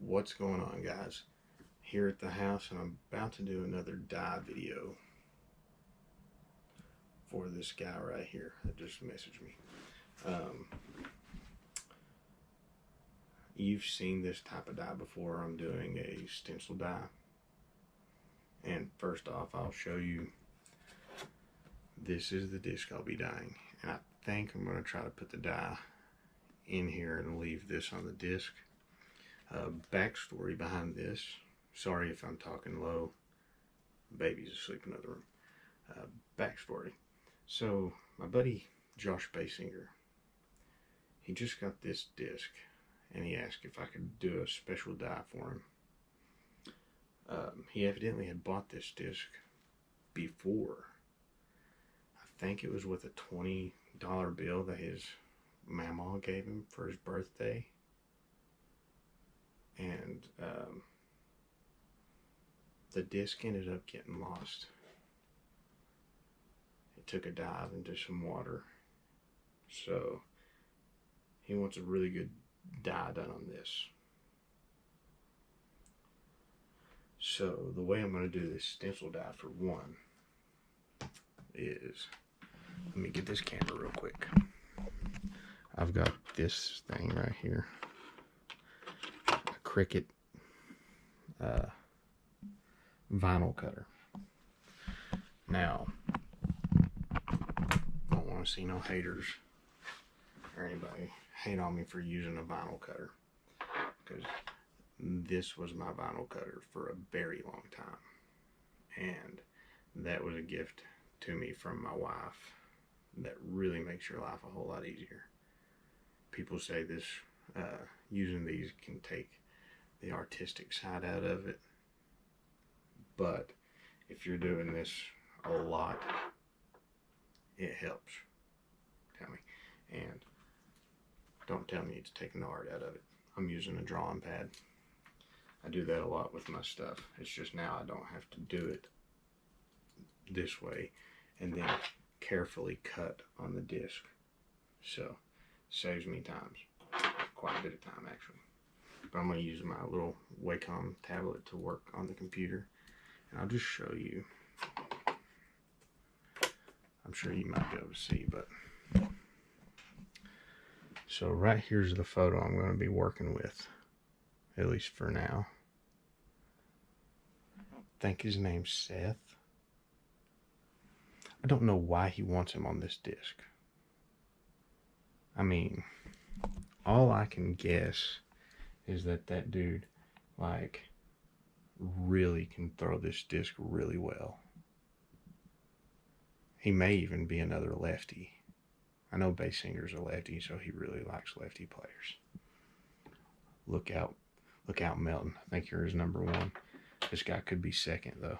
What's going on, guys? Here at the house, and I'm about to do another dye video for this guy right here that just messaged me. You've seen this type of dye before. I'm doing a stencil dye, and first off, I'll show you. This is the disc I'll be dyeing, and I think I'm going to try to put the dye in here and leave this on the disc. Backstory behind this. Sorry if I'm talking low. Baby's asleep in another room. Backstory. So my buddy Josh Baysinger, he just got this disc, and he asked if I could do a special dye for him. He evidently had bought this disc before. I think it was with a $20 bill that his mama gave him for his birthday. And the disc ended up getting lost. It took a dive into some water. So he wants a really good dye done on this. So the way I'm going to do this stencil dye, for one, is, let me get this camera real quick. I've got this thing right here, a Cricut vinyl cutter. Now, I don't want to see no haters or anybody hate on me for using a vinyl cutter, because this was my vinyl cutter for a very long time, and that was a gift to me from my wife that really makes your life a whole lot easier. People say this, using these can take the artistic side out of it, but if you're doing this a lot, it helps. Tell me. And don't tell me it's taking the art out of it. I'm using a drawing pad. I do that a lot with my stuff. It's just now I don't have to do it this way and then carefully cut on the disc. So saves me times, quite a bit of time actually. But I'm going to use my little Wacom tablet to work on the computer, and I'll just show you. I'm sure you might be able to see, but so right here's the photo I'm going to be working with, at least for now. I think his name's Seth. I don't know why he wants him on this disc. I mean, all I can guess is that that dude, like, really can throw this disc really well. He may even be another lefty. I know Baysinger's a lefty, so he really likes lefty players. Look out, Melton. I think you're his #1. This guy could be second, though.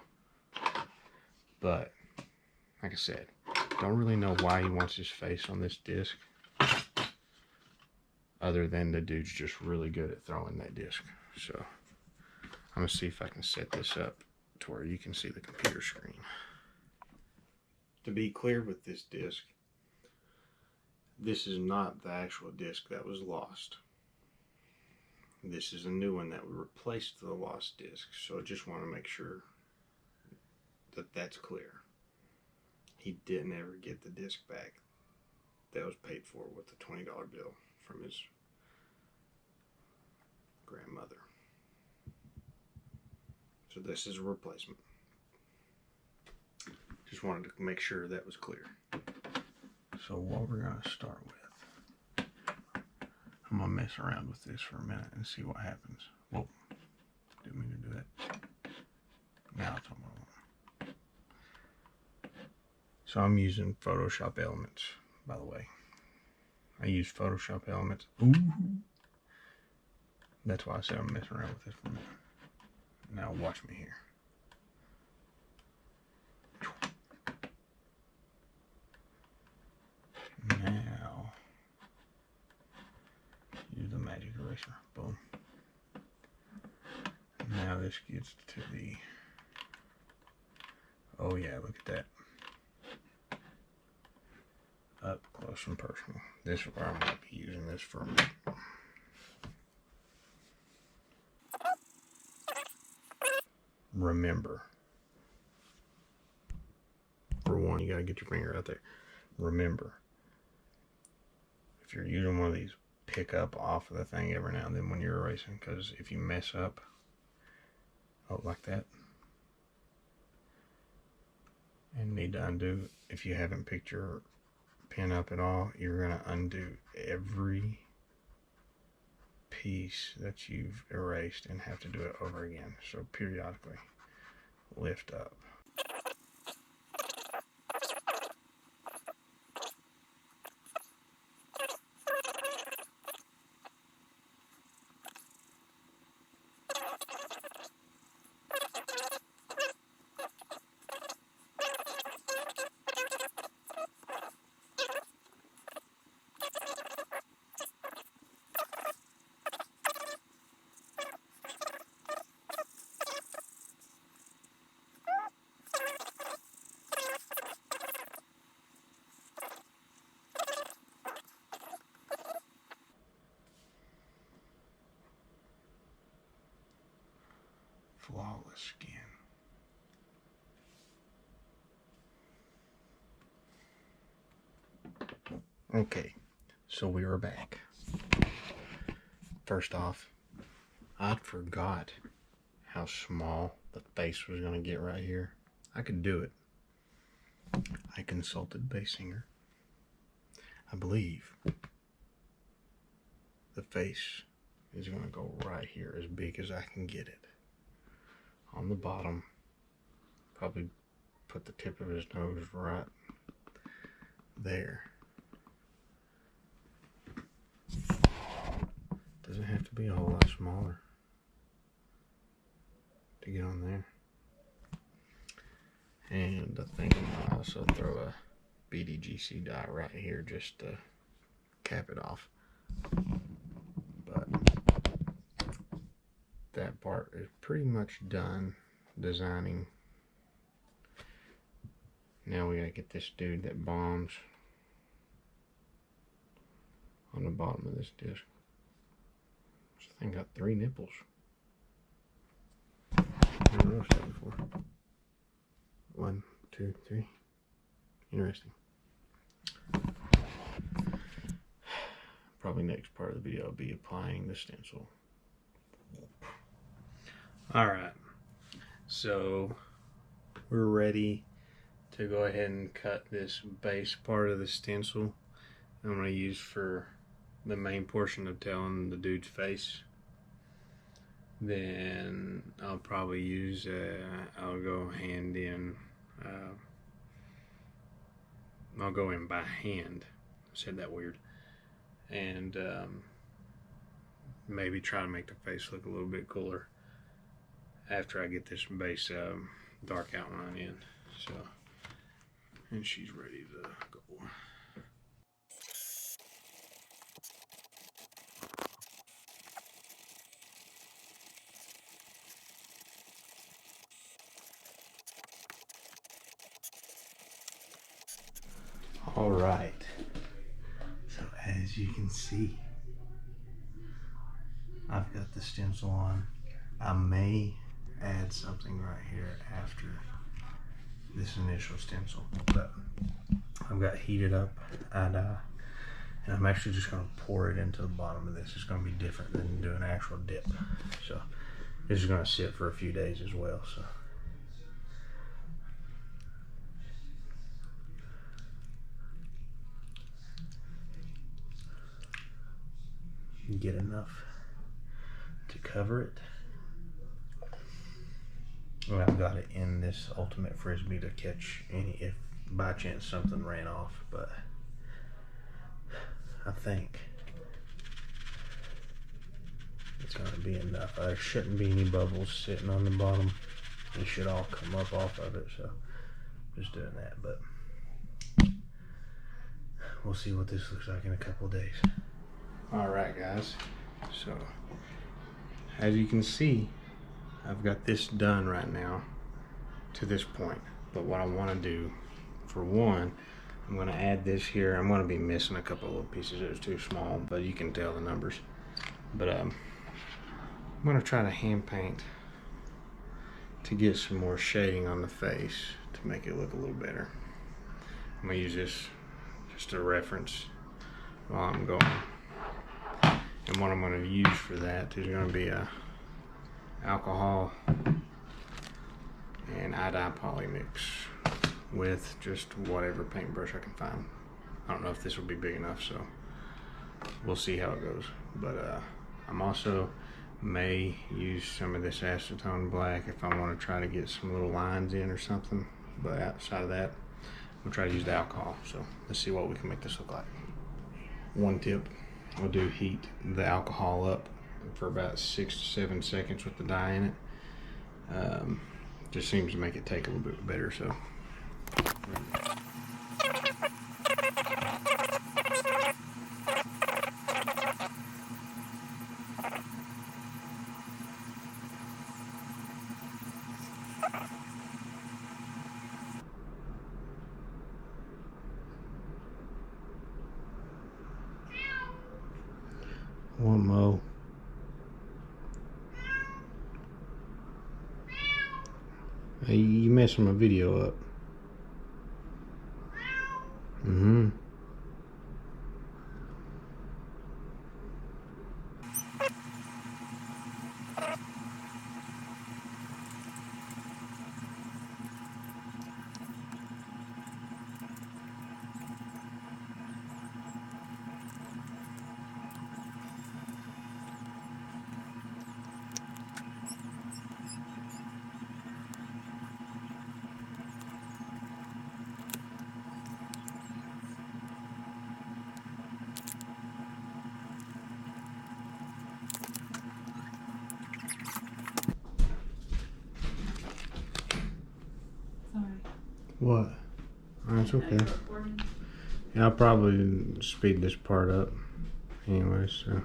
But like I said, don't really know why he wants his face on this disc, other than the dude's just really good at throwing that disc. So I'm gonna see if I can set this up to where you can see the computer screen. To be clear with this disc, this is not the actual disc that was lost. This is a new one that replaced the lost disc. So I just want to make sure that that's clear. He didn't ever get the disc back that was paid for with the $20 bill from his grandmother. So this is a replacement. Just wanted to make sure that was clear. So what we're going to start with, I'm going to mess around with this for a minute and see what happens. Whoa, didn't mean to do that. Now it's on my one. So I'm using Photoshop Elements, by the way. I use Photoshop Elements. Ooh. That's why I said I'm messing around with this for a minute. Now watch me here. Now, use the magic eraser. Boom. Now this gets to the, oh yeah, look at that. Up close and personal. This is where I'm going to be using this for a minute. remember, for one, you got to get your finger out there. Remember, if you're using one of these, pick up off of the thing every now and then when you're erasing, because if you mess up, oh, like that, and need to undo, if you haven't picked your pen up at all, you're going to undo every piece that you've erased and have to do it over again. So periodically lift up. Flawless skin. Okay, so we are back. First off, I forgot how small the face was going to get right here. I could do it. I consulted Baysinger. I believe the face is going to go right here, as big as I can get it. On the bottom, probably put the tip of his nose right there. Doesn't have to be a whole lot smaller to get on there. And I think I'm gonna also throw a BDGC dye right here just to cap it off. But that part is pretty much done designing. Now we gotta get this dude that bombs on the bottom of this disc. This thing got 3 nipples. Never noticed that before. 1, 2, 3. Interesting. Probably next part of the video I'll be applying the stencil. Alright, so we're ready to go ahead and cut this base part of the stencil I'm going to use for the main portion of telling the dude's face. Then I'll probably use, I'll go hand in, I'll go in by hand. I said that weird. And maybe try to make the face look a little bit cooler after I get this base dark outline in. So, and she's ready to go. All right, so as you can see, I've got the stencil on. I may add something right here after this initial stencil, but I've got heated up and I'm actually just going to pour it into the bottom of this. It's going to be different than doing an actual dip. So this is going to sit for a few days as well. So get enough to cover it. Well, I've got it in this ultimate frisbee to catch any, if by chance something ran off, but I think it's going to be enough. There shouldn't be any bubbles sitting on the bottom. They should all come up off of it, so just doing that. But we'll see what this looks like in a couple of days. Alright guys, so as you can see, I've got this done right now to this point. But what I want to do, for one, I'm going to add this here. I'm going to be missing a couple of little pieces. It was too small, but you can tell the numbers. But I'm going to try to hand paint to get some more shading on the face to make it look a little better. I'm gonna use this just a reference while I'm going. And what I'm gonna use for that is gonna be a alcohol and idye poly mix with just whatever paintbrush I can find. I don't know if this will be big enough, so we'll see how it goes. But I'm also may use some of this acetone black if I want to try to get some little lines in or something. But outside of that, we'll try to use the alcohol. So let's see what we can make this look like. One tip, we'll do heat the alcohol up for about 6 to 7 seconds with the dye in it. Just seems to make it take a little bit better. So. One more. Hey, you messing my video up. Mm-hmm. What? Oh, it's okay. Yeah, I'll probably speed this part up anyway, so.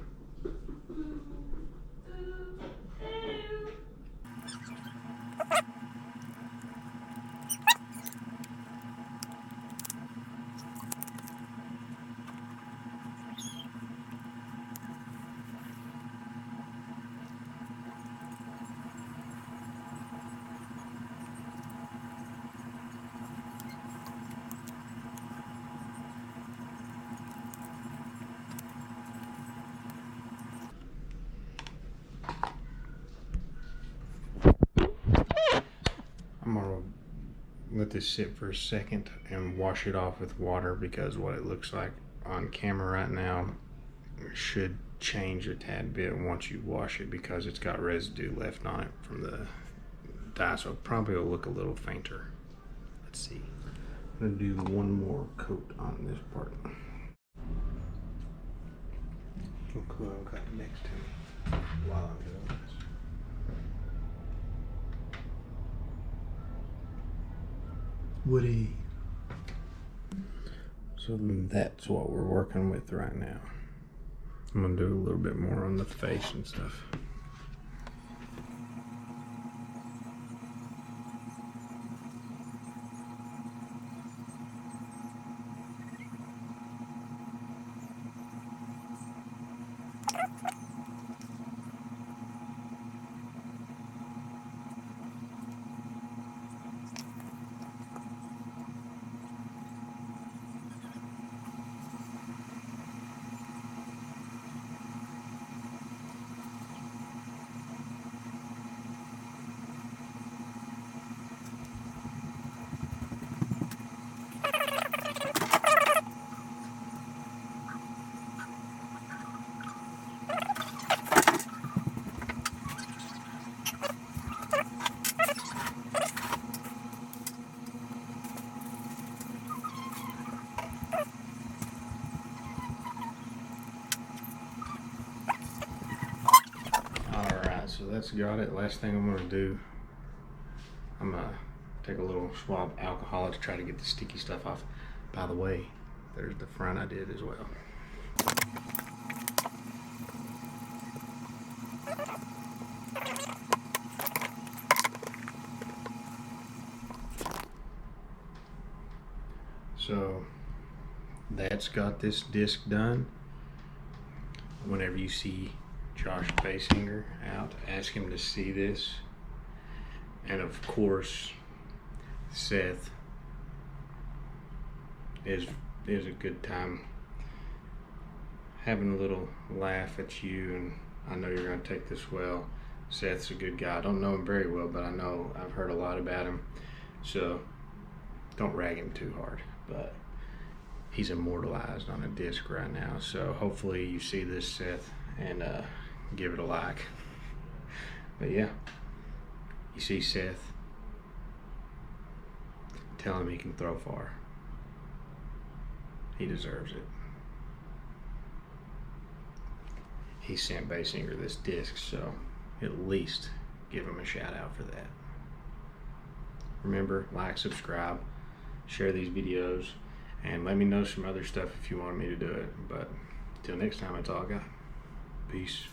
I'm gonna let this sit for a second and wash it off with water, because what it looks like on camera right now should change a tad bit once you wash it, because it's got residue left on it from the dye, so it probably will look a little fainter. Let's see. I'm gonna do one more coat on this part. Cool, I've got next to me while I'm doing this. Woody. So that's what we're working with right now. I'm gonna do a little bit more on the face and stuff. So that's got it. Last thing I'm going to do, I'm going to take a little swab of alcohol to try to get the sticky stuff off. By the way, there's the front I did as well. So that's got this disc done. Whenever you see Josh Baysinger out, ask him to see this And of course, Seth is a good time having a little laugh at you, and I know you're going to take this well. Seth's a good guy. I don't know him very well, but I know I've heard a lot about him, so don't rag him too hard. But he's immortalized on a disc right now, so hopefully you see this, Seth, and give it a like. But yeah, you see Seth, tell him he can throw far. He deserves it. He sent Baysinger this disc, so at least give him a shout out for that. Remember, like, subscribe, share these videos, and let me know some other stuff if you want me to do it. But till next time, it's all got. Peace.